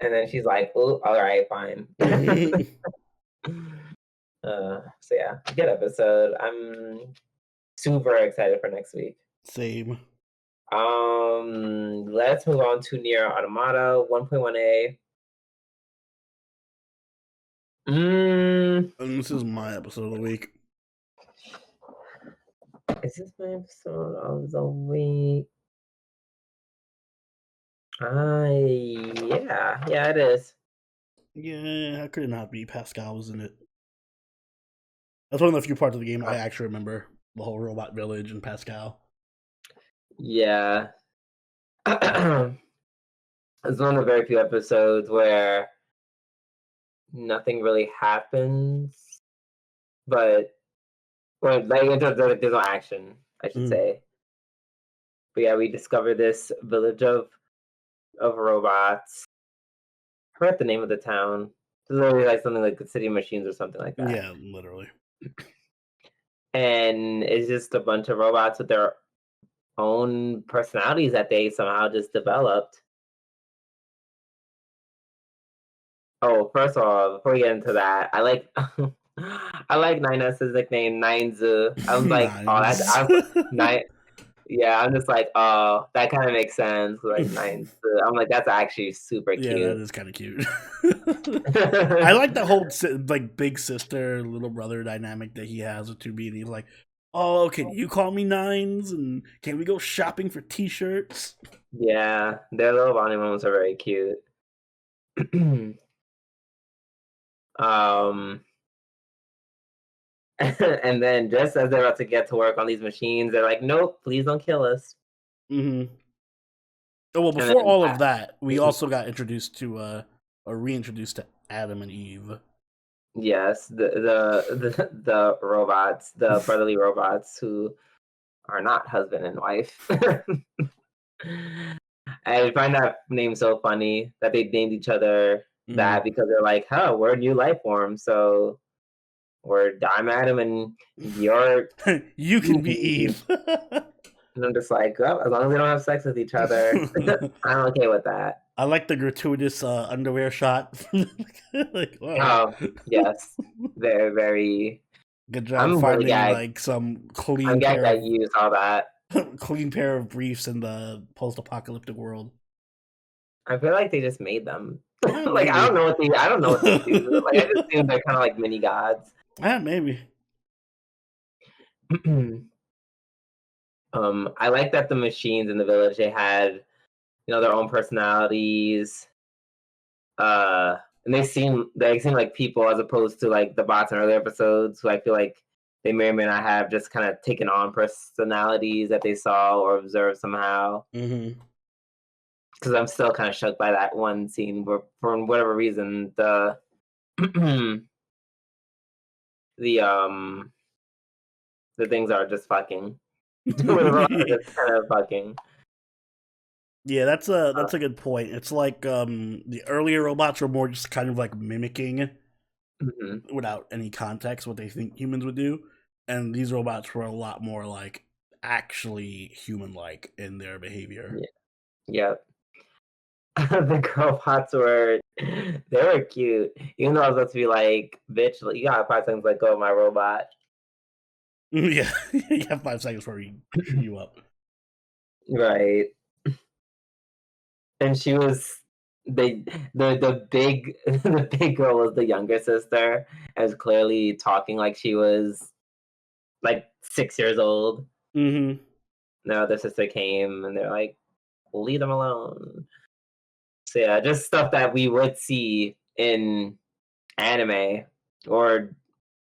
And then she's like, "Ooh, all right, fine." So yeah, good episode. I'm super excited for next week. Same. Let's move on to Nier Automata 1.1a. And this is my episode of the week. Is this my episode of the week? Yeah, it is. Yeah, how could it not be? Pascal was in it. That's one of the few parts of the game I actually remember. The whole robot village and Pascal. Yeah. It's one of the very few episodes where nothing really happens, but there's no action, I should say. But yeah, we discover this village of robots. I forgot the name of the town. It's literally like something like the City of Machines or something like that. Yeah, literally. And it's just a bunch of robots with their own personalities that they somehow just developed. Oh, first of all, before we get into that, I like Nines' nickname, Ninezu. I was like, oh, that's Nine. Yeah, I'm just like, oh, that kind of makes sense. Like Ninezu. I'm like, that's actually super cute. Yeah, that is kind of cute. I like the whole like big sister, little brother dynamic that he has with 2B. And he's like, oh, can you call me Nines? And can we go shopping for t-shirts? Yeah, their little bonding moments are very cute. And then just as they're about to get to work on these machines, they're like, nope, please don't kill us. Oh, well, before all of that, we also got introduced to or reintroduced to Adam and Eve. Yes, the robots, the brotherly robots who are not husband and wife. I find that name so funny that they named each other that because they're like, oh, we're new life forms, so I'm Adam and you're you can be Eve. And I'm just like, oh, as long as they don't have sex with each other, I'm okay with that. I like the gratuitous underwear shot. Like, wow. Oh, yes. Very, very good job. I'm finding like some clean. I'm gagged that you saw that. Clean pair of briefs in the post-apocalyptic world. I feel like they just made them. Like I don't know what they do. Like I just think they're kind of like mini gods. Yeah, maybe. I like that the machines in the village, they had, their own personalities. And they seem like people as opposed to like the bots in earlier episodes who I feel like they may or may not have just kind of taken on personalities that they saw or observed somehow. Because I'm still kind of shocked by that one scene where, for whatever reason, the the things are just fucking. The robots are just kind of fucking. Yeah, that's a good point. It's like the earlier robots were more just kind of like mimicking without any context what they think humans would do, and these robots were a lot more like actually human-like in their behavior. Yep. The girl bots were they were cute. Even though I was supposed to be like, bitch, you got 5 seconds let go of my robot. Yeah, you have 5 seconds before we shoot you up. Right. And she was the big the big girl was the younger sister and was clearly talking like she was like 6 years old. Mm-hmm. The other sister came and they're like, leave them alone. So yeah, just stuff that we would see in anime or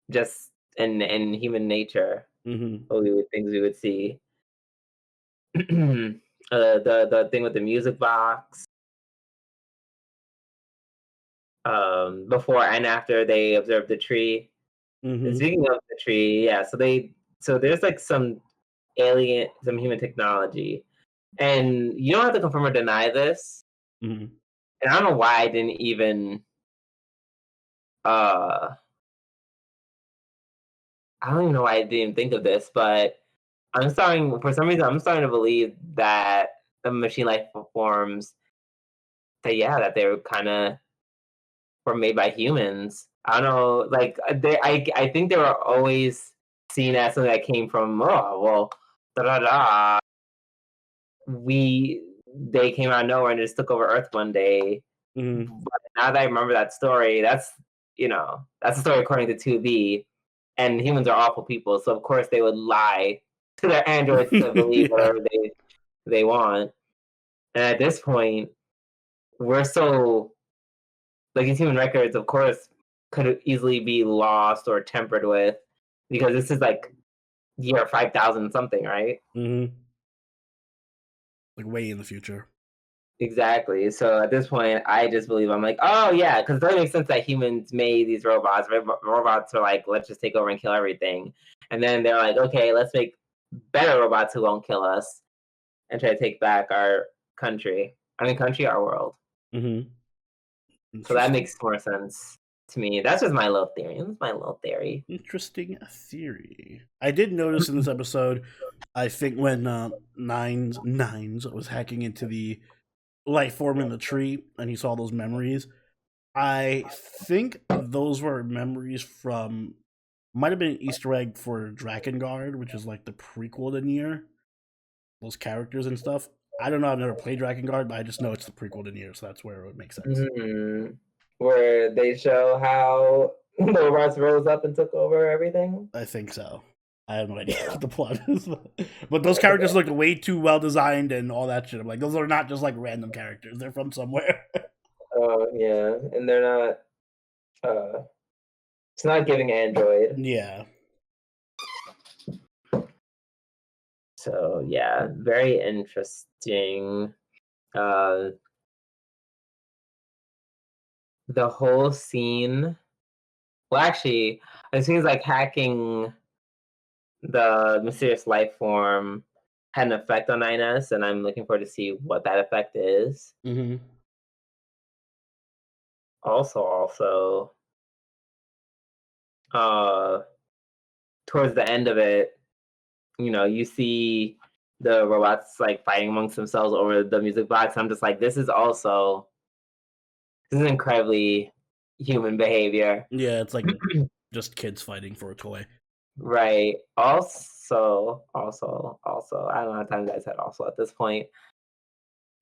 just in human nature. Mm-hmm. Things we would see. The thing with the music box. Before and after they observed the tree. Mm-hmm. And speaking of the tree, yeah, so there's like some human technology, and you don't have to confirm or deny this. Mm-hmm. And I don't know why I didn't even I don't even know why I didn't think of this, but for some reason I'm starting to believe that the machine life forms that they were made by humans. I don't know, like I think they were always seen as something that came from da da da. They came out of nowhere and just took over Earth one day. Mm-hmm. But now that I remember that story, that's a story according to 2B, and humans are awful people, so of course they would lie to their androids to believe whatever they want. And at this point, we're so like these human records, of course, could easily be lost or tampered with because this is like year 5,000 something, right? Mm-hmm. Like way in the future. Exactly. So at this point, I just believe I'm like, oh yeah, because it doesn't make sense that humans made these robots. Robots are like, let's just take over and kill everything, and then they're like, okay, let's make better robots who won't kill us and try to take back our country. Our world. Mm-hmm. So that makes more sense to me. That's just my little theory. That's my little theory. Interesting theory. I did notice in this episode, I think when Nines was hacking into the life form in the tree and he saw those memories, I think those were memories from might have been an Easter egg for Drakengard, which is like the prequel to Nier. Those characters and stuff. I don't know. I've never played Drakengard, but I just know it's the prequel to Nier, so that's where it would make sense. Mm-hmm. Where they show how the robots rose up and took over everything. I think so. I have no idea what the plot is, but those characters look way too well designed and all that shit. I'm like, those are not just like random characters; they're from somewhere. Oh yeah, and they're not. It's not giving Android. Yeah. So yeah, very interesting. The whole scene. Well, actually, it seems like hacking the mysterious life form had an effect on INS, and I'm looking forward to see what that effect is. Mm-hmm. Also, towards the end of it, you see the robots like fighting amongst themselves over the music box. I'm just like, this is incredibly human behavior. Yeah, it's like just kids fighting for a toy. Right. Also, I don't know how times I said also at this point.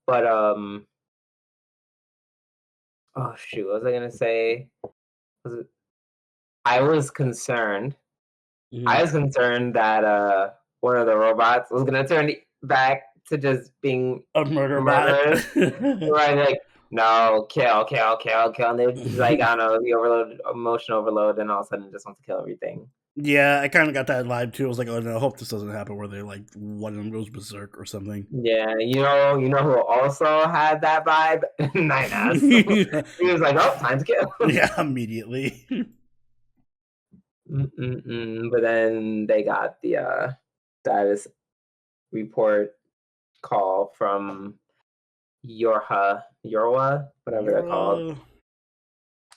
But oh shoot, what was I gonna say? I was concerned. Mm-hmm. I was concerned that one of the robots was gonna turn back to just being a murder bot. Right, like, no, kill, and they just like, I don't know, the emotion overload, and all of a sudden just wants to kill everything. Yeah, I kind of got that vibe too. I was like, oh no, I hope this doesn't happen where they like one of them goes berserk or something. Yeah, you know who also had that vibe? Nine-Ass. He was like, oh, time to kill. Yeah, immediately. But then they got the status report call from Yorwa, whatever they're called.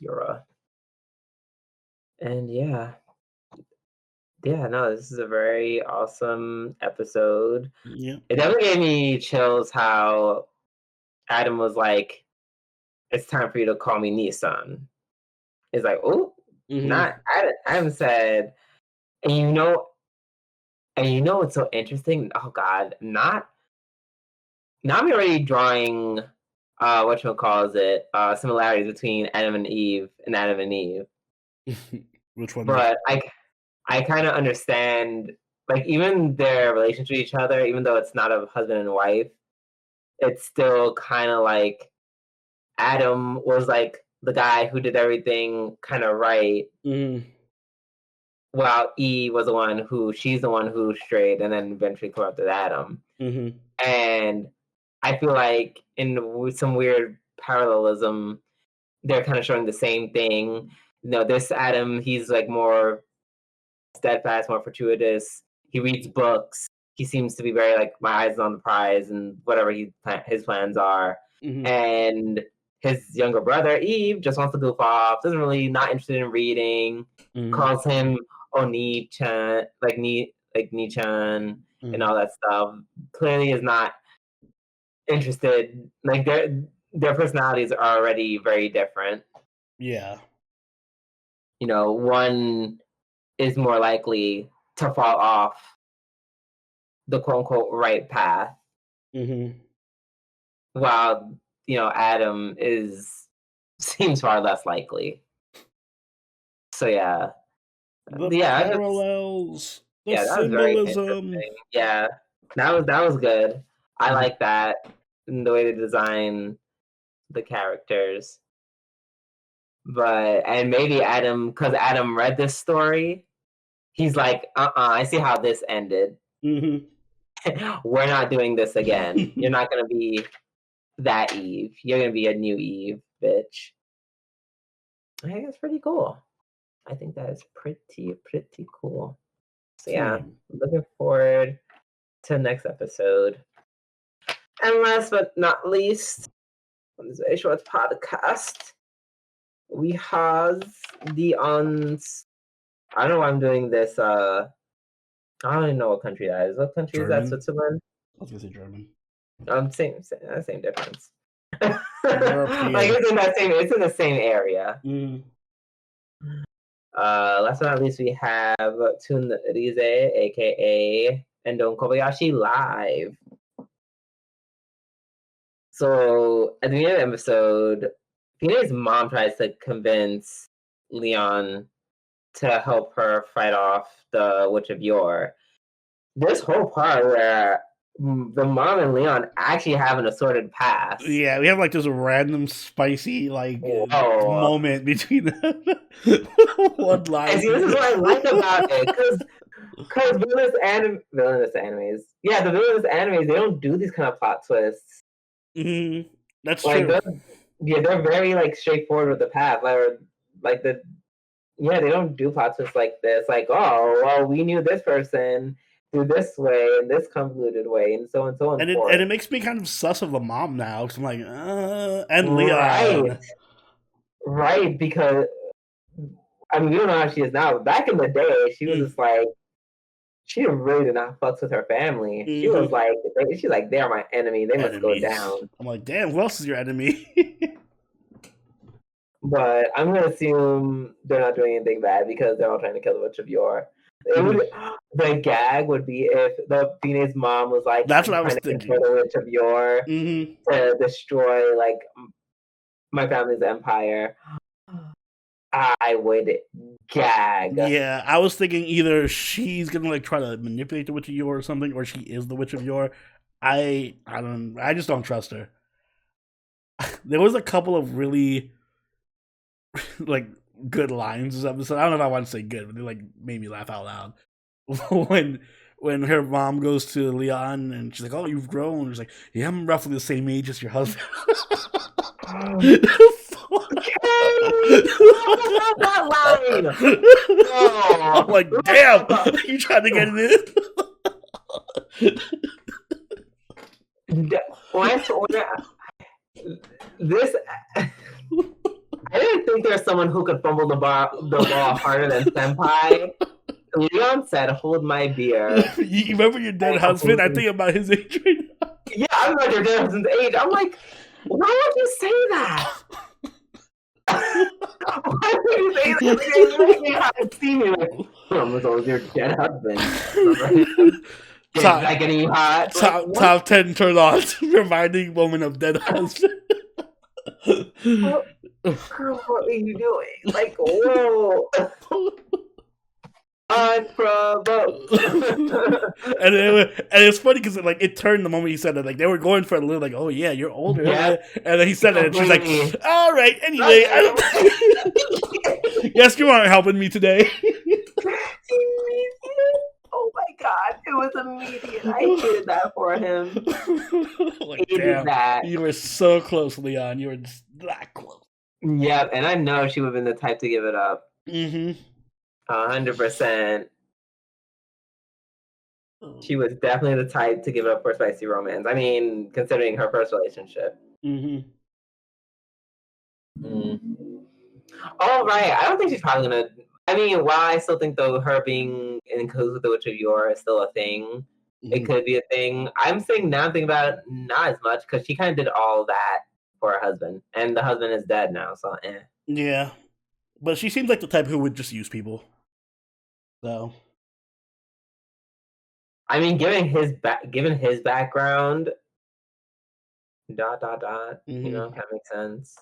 Yura. And yeah, no, this is a very awesome episode. Yeah. It definitely gave me chills how Adam was like, "It's time for you to call me Nissan." It's like, oh, not Adam said, and you know what's so interesting? Oh God, not me already drawing similarities between Adam and Eve and Adam and Eve. Which one? But I kind of understand, like, even their relationship to each other, even though it's not a husband and wife, it's still kind of like Adam was like the guy who did everything kind of right, while Eve was she's the one who strayed and then eventually corrupted Adam. And I feel like with some weird parallelism, they're kind of showing the same thing. You know, this Adam, he's like more steadfast, more fortuitous. He reads books. He seems to be very like, my eyes on the prize and whatever his plans are. And his younger brother Eve just wants to goof off. Doesn't really, not interested in reading. Calls him Oni-chan, like Ni-chan and all that stuff. Clearly is not interested. Like their personalities are already very different. Yeah. You know, one is more likely to fall off the quote-unquote right path. While, Adam seems far less likely. So yeah. The parallels, the symbolism. Yeah, that was good. I like that, and the way they design the characters. And maybe Adam, because Adam read this story, he's like, I see how this ended. We're not doing this again. You're not going to be that Eve. You're going to be a new Eve, bitch. I think that's pretty cool. I think that is pretty cool. So yeah, looking forward to the next episode. And last but not least, on this very short podcast, we have I don't know why I'm doing this. I don't even know what country that is. What country German? is that? Switzerland? I was gonna say German. Same difference. Like it's in the same area. Last but not least, we have Tunrize, aka Endon Kobayashi, live. So at the beginning of the episode, Fina's mom tries to convince Leon to help her fight off the Witch of Yore. This whole part where the mom and Leon actually have an assorted past. Yeah, we have like this random spicy moment between them. One line. And see, this is what I like about it, because villainous animes, the villainous animes, they don't do these kind of plot twists. That's true. They're very like straightforward with the path, they don't do plot twists like this. Like, oh, well, we knew this person through this way and this convoluted way, and so on and so on. And it makes me kind of sus of the mom now, because I'm like, and Leon. Right, because I mean, we don't know how she is now. But back in the day, she was just like, she really did not fucks with her family. She was like, she's like, they're my enemy. They must go down. I'm like, damn, who else is your enemy? But I'm gonna assume they're not doing anything bad because they're all trying to kill the Witch of Yore. The gag would be if the Fina's mom was like, that's what I was thinking. The Witch of Yore to destroy like my family's empire. I would gag. Yeah, I was thinking either she's gonna like try to manipulate the Witch of Yore or something, or she is the Witch of Yore. I just don't trust her. There was a couple of really like good lines this episode. I don't know if I want to say good, but they like made me laugh out loud. when her mom goes to Leon and she's like, "Oh, you've grown." She's like, "Yeah, I'm roughly the same age as your husband." that line. I'm like, damn, you trying to get it in? This. I didn't think there's someone who could fumble the ball harder than Senpai. Leon said, "Hold my beer." You remember your dead husband? I think about his age right now. Yeah, I'm about your dead husband's age. I'm like, why would you say that? Why would you say that? You haven't seen me. Like, was always your dead husband. Is that getting you hot? Top 10 turn ons, reminding woman of dead husband. Girl, what are you doing? Like, whoa. Unprovoked. and it's funny because it turned the moment he said that. Like, they were going for a little, like, oh yeah, you're older. Yeah. And then he said it, and she's like, all right, anyway. Yes, you aren't helping me today. Oh my god, it was immediate. I hated that for him. Like, damn, that. You were so close, Leon. You were just that close. Yep, and I know she would have been the type to give it up. 100%. She was definitely the type to give it up for spicy romance. I mean, considering her first relationship. All right, I don't think she's probably gonna. I mean, while I still think though her being in cahoots with the Witch of Yore is still a thing, it could be a thing. I'm saying now, I'm thinking about it, not as much because she kind of did all that for her husband, and the husband is dead now. So, yeah, but she seems like the type who would just use people. So, I mean, given his background, ... You know, that makes sense.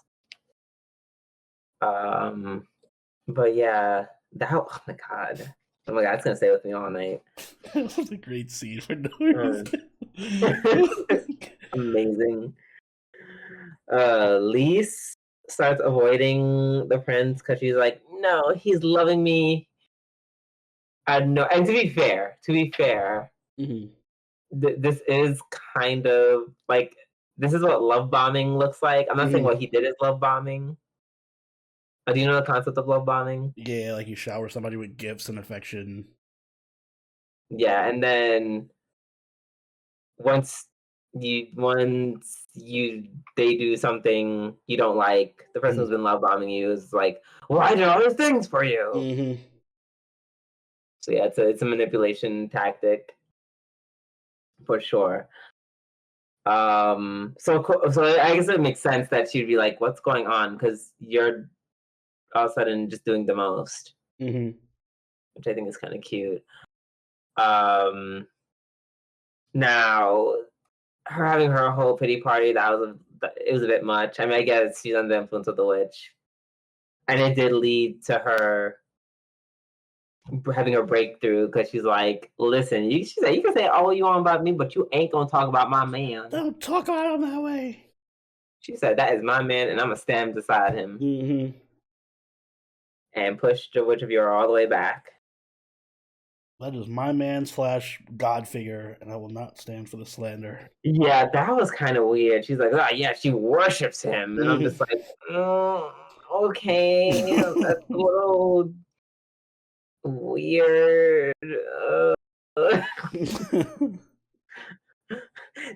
But yeah, oh my god, it's gonna stay with me all night. That was a great scene for no reason. Amazing. Lise starts avoiding the prince because she's like, no, he's loving me. No, and to be fair, this is kind of like, this is what love bombing looks like. I'm not saying what he did is love bombing. Do you know the concept of love bombing? Yeah, like you shower somebody with gifts and affection. Yeah, and then once they do something you don't like, the person who's been love bombing you is like, well, I did all these things for you. So yeah, it's a manipulation tactic for sure. So I guess it makes sense that she'd be like, what's going on? Because you're all of a sudden just doing the most, which I think is kind of cute. Now, her having her whole pity party, it was a bit much. I mean, I guess she's under the influence of the witch, and it did lead to her having a breakthrough because she's like, listen, you can say all you want about me, but you ain't gonna talk about my man. Don't talk about him that way. She said, that is my man, and I'm gonna stand beside him. And push the Witch of Yore all the way back. That is my man / God figure, and I will not stand for the slander. Yeah, that was kind of weird. She's like, oh yeah, she worships him. And I'm just like, okay, that's a little weird.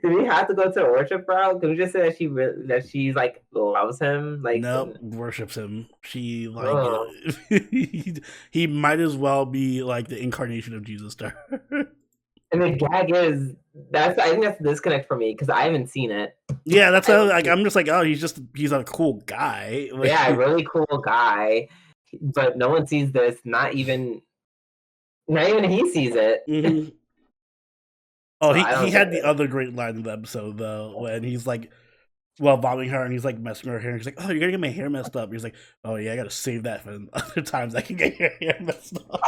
Did we have to go to a worship route? Can we just say that she's like loves him? Like, nope, worships him. She he might as well be like the incarnation of Jesus to her. And the gag is I think that's the disconnect for me because I haven't seen it. Yeah, that's how I'm just like, oh, he's a cool guy. Yeah, a really cool guy, but no one sees this. Not even he sees it. Oh, he had the other great line in the episode though, when he's like, well, bombing her, and he's like messing with her hair, and he's like, oh, you're gonna get my hair messed up. He's like, oh yeah, I gotta save that for other times I can get your hair messed up.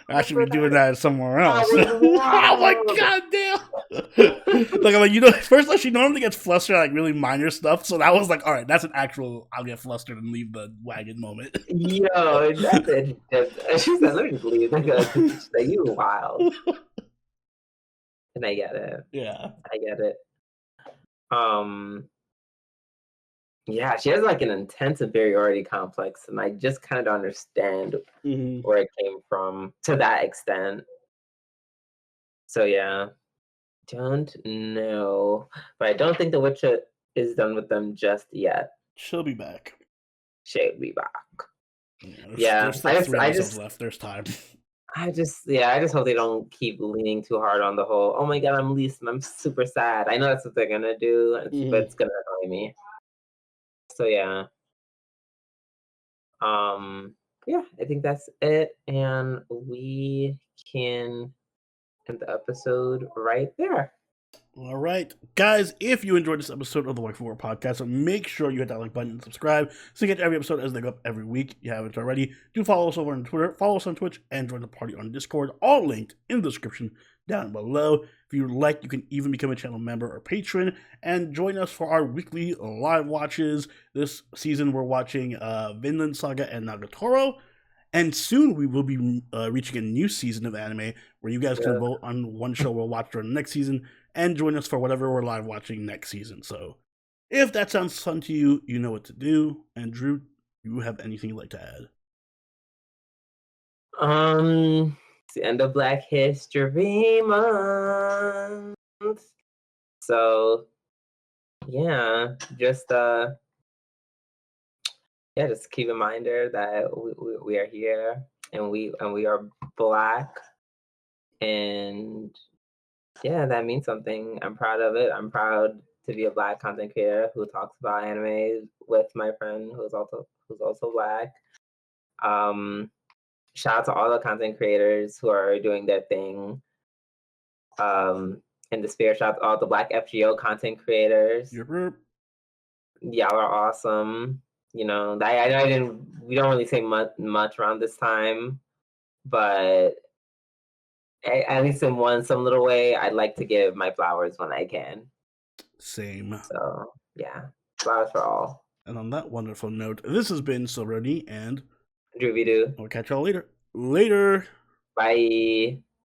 I should be doing that somewhere else. I'm like, god damn. Like, I'm like, you know, first she normally gets flustered at like really minor stuff, so that was like, all right, that's an actual I'll get flustered and leave the wagon moment. Yo, that's it. She said, let me just leave. Like, you wild. And I get it. Yeah, I get it. Yeah, she has like an intense inferiority complex, and I just kind of don't understand where it came from to that extent. So yeah, don't know, but I don't think the Witcher is done with them just yet. She'll be back. She'll be back. Yeah, Yeah, there's still 3 episodes left. There's time. I just hope they don't keep leaning too hard on the whole. Oh my god, I'm super sad. I know that's what they're gonna do, but it's gonna annoy me. So yeah, um, yeah, I think that's it, and we can end the episode right there. All right, guys, if you enjoyed this episode of the Waifu War podcast, make sure you hit that like button and subscribe so you get every episode as they go up every week. If you haven't already, do follow us over on Twitter, follow us on Twitch, and join the party on Discord, all linked in the description down below. If you like, you can even become a channel member or patron and join us for our weekly live watches. This season, we're watching Vinland Saga and Nagatoro. And soon we will be reaching a new season of anime where you guys can vote on one show we'll watch during the next season and join us for whatever we're live watching next season. So if that sounds fun to you, you know what to do. And Drew, do you have anything you'd like to add? It's the end of Black History Month. So yeah, just keep in mind that we are here and we are Black, and yeah, that means something. I'm proud of it. I'm proud to be a Black content creator who talks about anime with my friend who's also Black. Shout out to all the content creators who are doing their thing in the sphere. Shout out to all the Black FGO content creators. Yep. Y'all are awesome. You know, we don't really say much around this time, but at least in some little way, I'd like to give my flowers when I can. Same. So yeah, flowers for all. And on that wonderful note, this has been Silverny and Droovy Doo. We'll catch y'all later. Later. Bye.